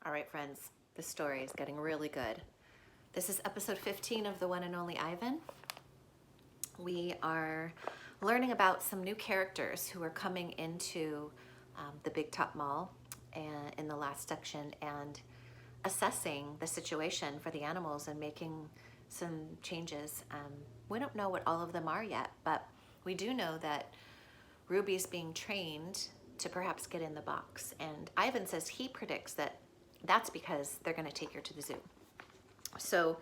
All right, friends, the story is getting really good. This is episode 15 of The One and Only Ivan. We are learning about some new characters who are coming into the Big Top Mall and in the last section and assessing the situation for the animals and making some changes. We don't know what all of them are yet, but we do know that Ruby's being trained to perhaps get in the box. And Ivan says he predicts that that's because they're going to take her to the zoo. So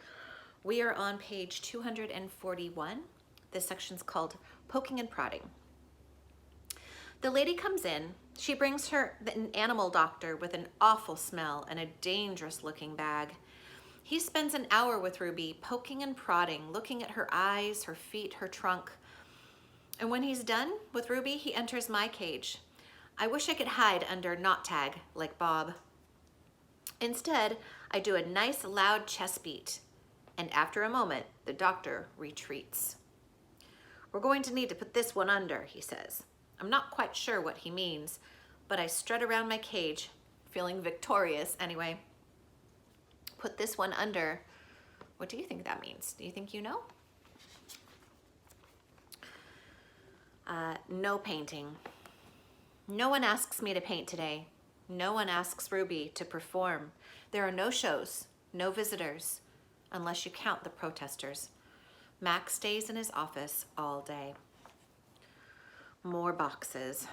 we are on page 241. This section's called Poking and Prodding. The lady comes in. She brings her an animal doctor with an awful smell and a dangerous looking bag. He spends an hour with Ruby, poking and prodding, looking at her eyes, her feet, her trunk. And when he's done with Ruby, he enters my cage. I wish I could hide under Knot Tag like Bob. Instead, I do a nice loud chest beat, and after a moment, the doctor retreats. We're going to need to put this one under, he says. I'm not quite sure what he means, but I strut around my cage, feeling victorious anyway. Put this one under. What do you think that means? Do you think you know? No painting. No one asks me to paint today. No one asks Ruby to perform. There are no shows, no visitors, unless you count the protesters. Max stays in his office all day. More boxes.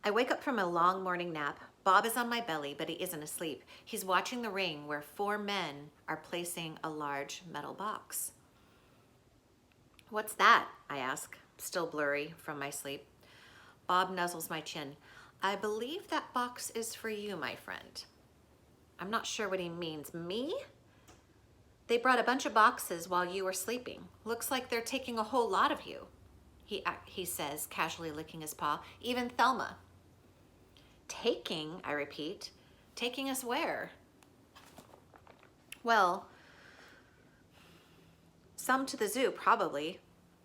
I wake up from a long morning nap. Bob is on my belly, but he isn't asleep. He's watching the ring where 4 men are placing a large metal box. What's that? I ask, still blurry from my sleep. Bob nuzzles my chin. I believe that box is for you, my friend. I'm not sure what he means. Me? They brought a bunch of boxes while you were sleeping. Looks like they're taking a whole lot of you, he says, casually licking his paw. Even Thelma. Taking, I repeat. Taking us where? Well, some to the zoo, probably.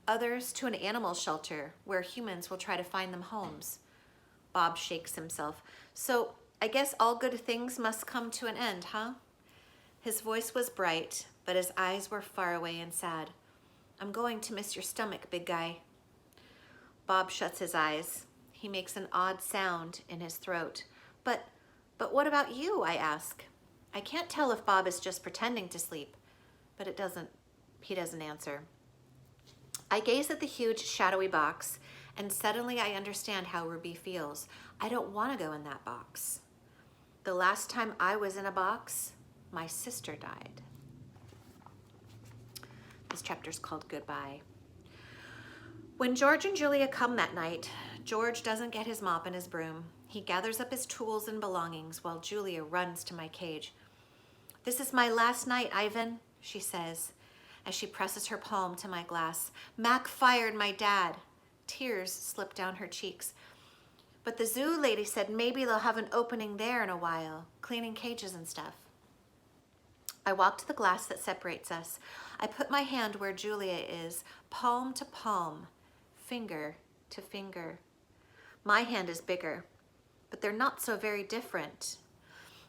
Others to an animal shelter where humans will try to find them homes. Bob shakes himself. So I guess all good things must come to an end, huh? His voice was bright, but his eyes were far away and sad. I'm going to miss your stomach, big guy. Bob shuts his eyes. He makes an odd sound in his throat. But what about you, I ask. I can't tell if Bob is just pretending to sleep, but he doesn't answer. I gaze at the huge shadowy box, and suddenly I understand how Ruby feels. I don't want to go in that box. The last time I was in a box, my sister died. This chapter's called Goodbye. When George and Julia come that night, George doesn't get his mop and his broom. He gathers up his tools and belongings while Julia runs to my cage. This is my last night, Ivan, she says, as she presses her palm to my glass. Mac fired my dad. Tears slip down her cheeks. But the zoo lady said maybe they'll have an opening there in a while, cleaning cages and stuff. I walk to the glass that separates us. I put my hand where Julia is, palm to palm, finger to finger. My hand is bigger, but they're not so very different.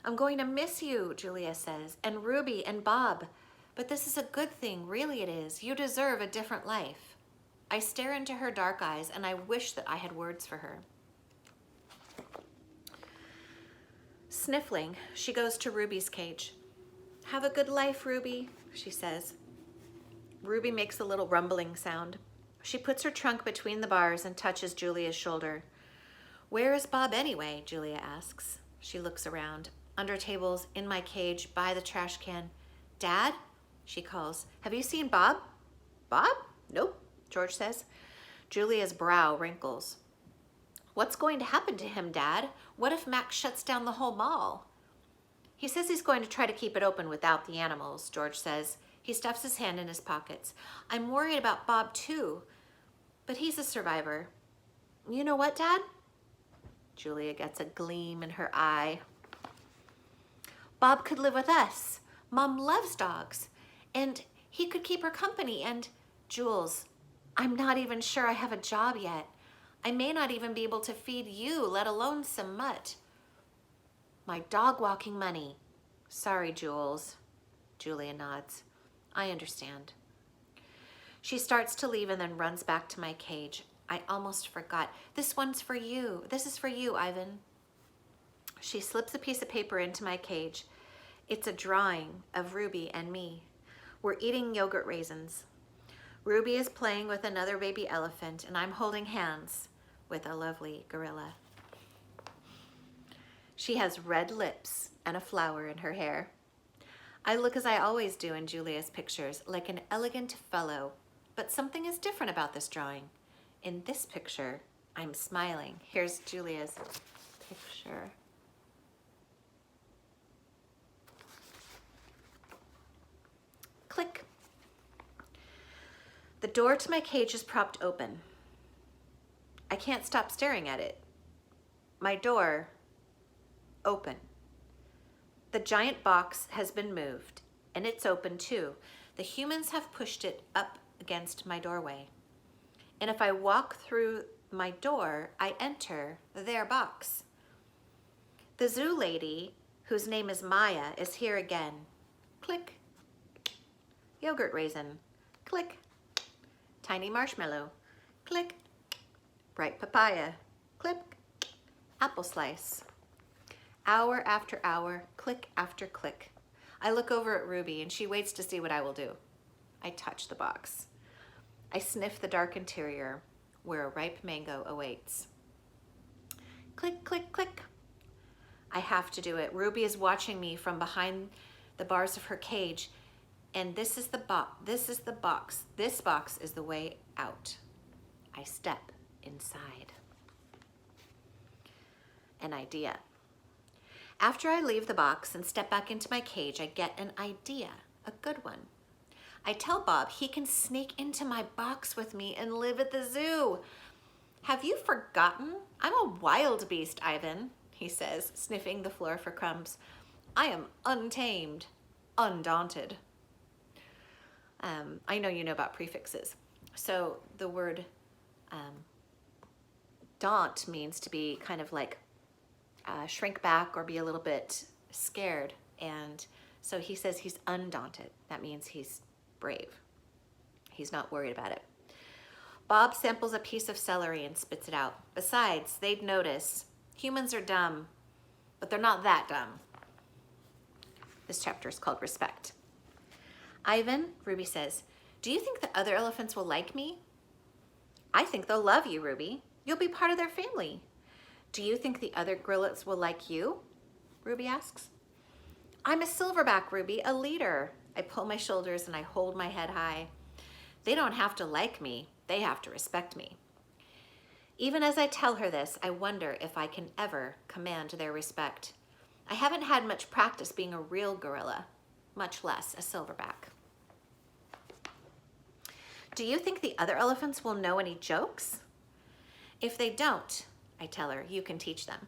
I'm going to miss you, Julia says, and Ruby and Bob. But this is a good thing, really it is. You deserve a different life. I stare into her dark eyes, and I wish that I had words for her. Sniffling, she goes to Ruby's cage. Have a good life, Ruby, she says. Ruby makes a little rumbling sound. She puts her trunk between the bars and touches Julia's shoulder. Where is Bob anyway? Julia asks. She looks around. Under tables, in my cage, by the trash can. Dad? She calls. Have you seen Bob? Bob? Nope, George says. Julia's brow wrinkles. What's going to happen to him, Dad? What if Max shuts down the whole mall? He says he's going to try to keep it open without the animals, George says. He stuffs his hand in his pockets. I'm worried about Bob too, but he's a survivor. You know what, Dad? Julia gets a gleam in her eye. Bob could live with us. Mom loves dogs. And he could keep her company. And Jules, I'm not even sure I have a job yet. I may not even be able to feed you, let alone some mutt. My dog walking money. Sorry, Jules. Julia nods. I understand. She starts to leave and then runs back to my cage. I almost forgot. This one's for you. This is for you, Ivan. She slips a piece of paper into my cage. It's a drawing of Ruby and me. We're eating yogurt raisins. Ruby is playing with another baby elephant, and I'm holding hands with a lovely gorilla. She has red lips and a flower in her hair. I look as I always do in Julia's pictures, like an elegant fellow, but something is different about this drawing. In this picture, I'm smiling. Here's Julia's picture. Click. The door to my cage is propped open. I can't stop staring at it. My door, open. The giant box has been moved, and it's open too. The humans have pushed it up against my doorway. And if I walk through my door, I enter their box. The zoo lady, whose name is Maya, is here again. Click. Yogurt raisin. Click. Tiny marshmallow. Click. Bright papaya. Click. Apple slice. Hour after hour, click after click. I look over at Ruby and she waits to see what I will do. I touch the box. I sniff the dark interior where a ripe mango awaits. Click, click, click. I have to do it. Ruby is watching me from behind the bars of her cage, and this is the box. This is the box. This box is the way out. I step inside. An idea. After I leave the box and step back into my cage, I get an idea, a good one. I tell Bob he can sneak into my box with me and live at the zoo. Have you forgotten? I'm a wild beast, Ivan, he says, sniffing the floor for crumbs. I am untamed, undaunted. I know you know about prefixes. So the word daunt means to be kind of like shrink back or be a little bit scared. And so he says he's undaunted. That means he's brave. He's not worried about it. Bob samples a piece of celery and spits it out. Besides, they'd notice humans are dumb, but they're not that dumb. This chapter is called Respect. Ivan, Ruby says, do you think the other elephants will like me? I think they'll love you, Ruby. You'll be part of their family. Do you think the other gorillas will like you? Ruby asks. I'm a silverback, Ruby, a leader. I pull my shoulders and I hold my head high. They don't have to like me. They have to respect me. Even as I tell her this, I wonder if I can ever command their respect. I haven't had much practice being a real gorilla, much less a silverback. Do you think the other elephants will know any jokes? If they don't, I tell her, you can teach them.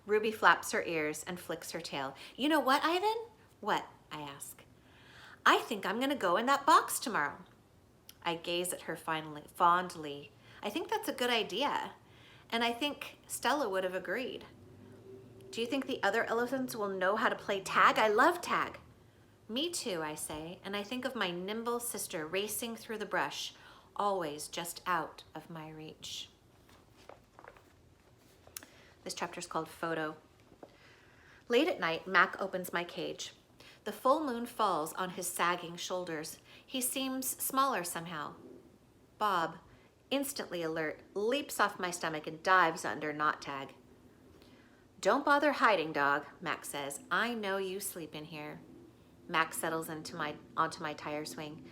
Ruby flaps her ears and flicks her tail. You know what, Ivan? What? I ask. I think I'm gonna go in that box tomorrow. I gaze at her fondly. I think that's a good idea. And I think Stella would have agreed. Do you think the other elephants will know how to play tag? I love tag. Me too, I say, and I think of my nimble sister racing through the brush, always just out of my reach. This chapter is called Photo. Late at night, Mac opens my cage. The full moon falls on his sagging shoulders. He seems smaller somehow. Bob, instantly alert, leaps off my stomach and dives under Knot Tag. Don't bother hiding, dog, Mac says. I know you sleep in here. Mac settles onto my tire swing.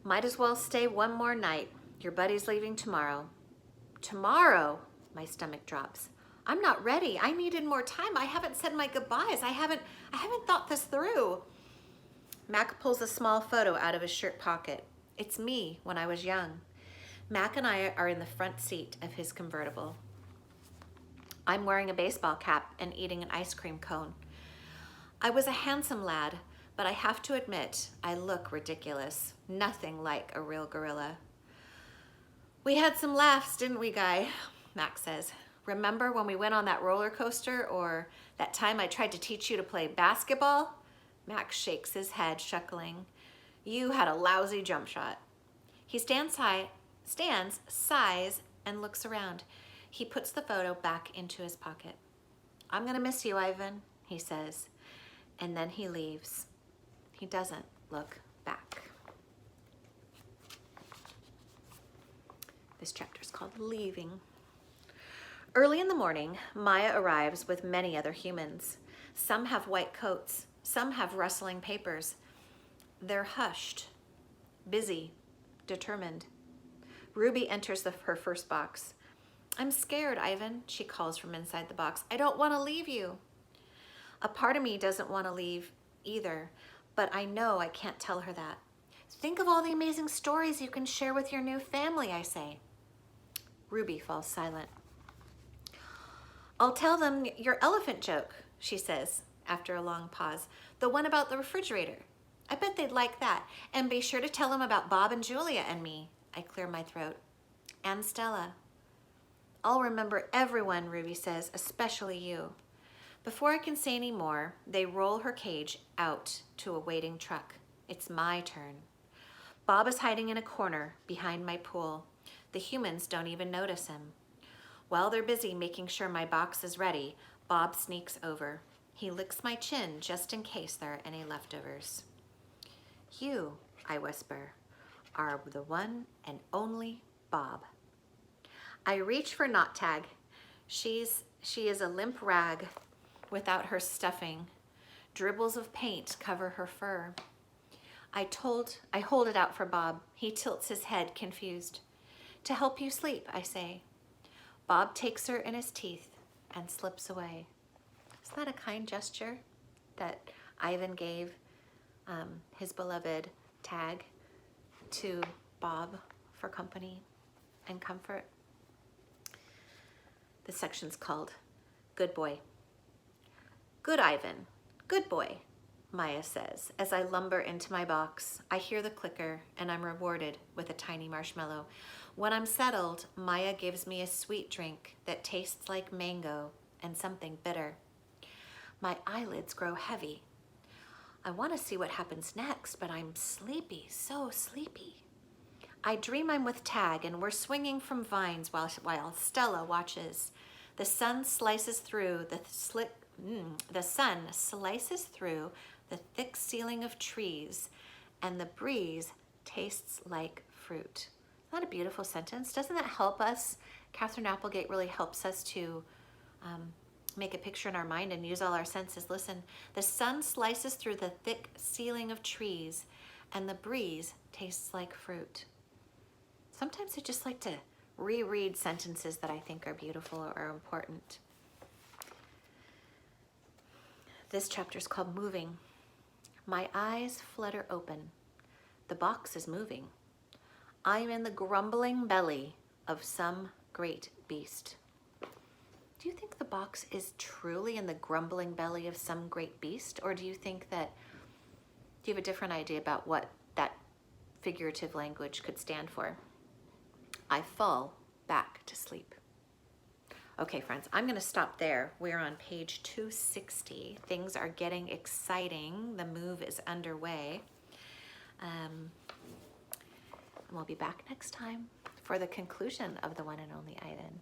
Might as well stay one more night. Your buddy's leaving tomorrow. Tomorrow? My stomach drops. I'm not ready. I needed more time. I haven't said my goodbyes. I haven't thought this through. Mac pulls a small photo out of his shirt pocket. It's me when I was young. Mac and I are in the front seat of his convertible. I'm wearing a baseball cap and eating an ice cream cone. I was a handsome lad, but I have to admit, I look ridiculous. Nothing like a real gorilla. We had some laughs, didn't we, Guy? Mac says. Remember when we went on that roller coaster, or that time I tried to teach you to play basketball? Max shakes his head, chuckling. You had a lousy jump shot. He stands, sighs, and looks around. He puts the photo back into his pocket. I'm gonna miss you, Ivan, he says, and then he leaves. He doesn't look back. This chapter is called Leaving. Early in the morning, Maya arrives with many other humans. Some have white coats, some have rustling papers. They're hushed, busy, determined. Ruby enters her first box. I'm scared, Ivan, she calls from inside the box. I don't want to leave you. A part of me doesn't want to leave either, but I know I can't tell her that. Think of all the amazing stories you can share with your new family, I say. Ruby falls silent. I'll tell them your elephant joke, she says after a long pause. The one about the refrigerator. I bet they'd like that. And be sure to tell them about Bob and Julia and me. I clear my throat. And Stella. I'll remember everyone, Ruby says, especially you. Before I can say any more, they roll her cage out to a waiting truck. It's my turn. Bob is hiding in a corner behind my pool. The humans don't even notice him. While they're busy making sure my box is ready, Bob sneaks over. He licks my chin just in case there are any leftovers. You, I whisper, are the one and only Bob. I reach for Knot Tag. She is a limp rag without her stuffing. Dribbles of paint cover her fur. I hold it out for Bob. He tilts his head, confused. To help you sleep, I say. Bob takes her in his teeth and slips away. Isn't that a kind gesture that Ivan gave his beloved Tag to Bob for company and comfort? This section's called Good Boy. Good Ivan, good boy, Maya says. As I lumber into my box, I hear the clicker and I'm rewarded with a tiny marshmallow. When I'm settled, Maya gives me a sweet drink that tastes like mango and something bitter. My eyelids grow heavy. I want to see what happens next, but I'm sleepy, so sleepy. I dream I'm with Tag and we're swinging from vines while Stella watches. The sun slices through the thick ceiling of trees, and the breeze tastes like fruit. Isn't that a beautiful sentence? Doesn't that help us? Catherine Applegate really helps us to make a picture in our mind and use all our senses. Listen, the sun slices through the thick ceiling of trees, and the breeze tastes like fruit. Sometimes I just like to reread sentences that I think are beautiful or important. This chapter is called Moving. My eyes flutter open. The box is moving. I'm in the grumbling belly of some great beast. Do you think the box is truly in the grumbling belly of some great beast? Or do you have a different idea about what that figurative language could stand for? I fall back to sleep. Okay, friends, I'm going to stop there. We're on page 260. Things are getting exciting. The move is underway. And we'll be back next time for the conclusion of The One and Only Ivan.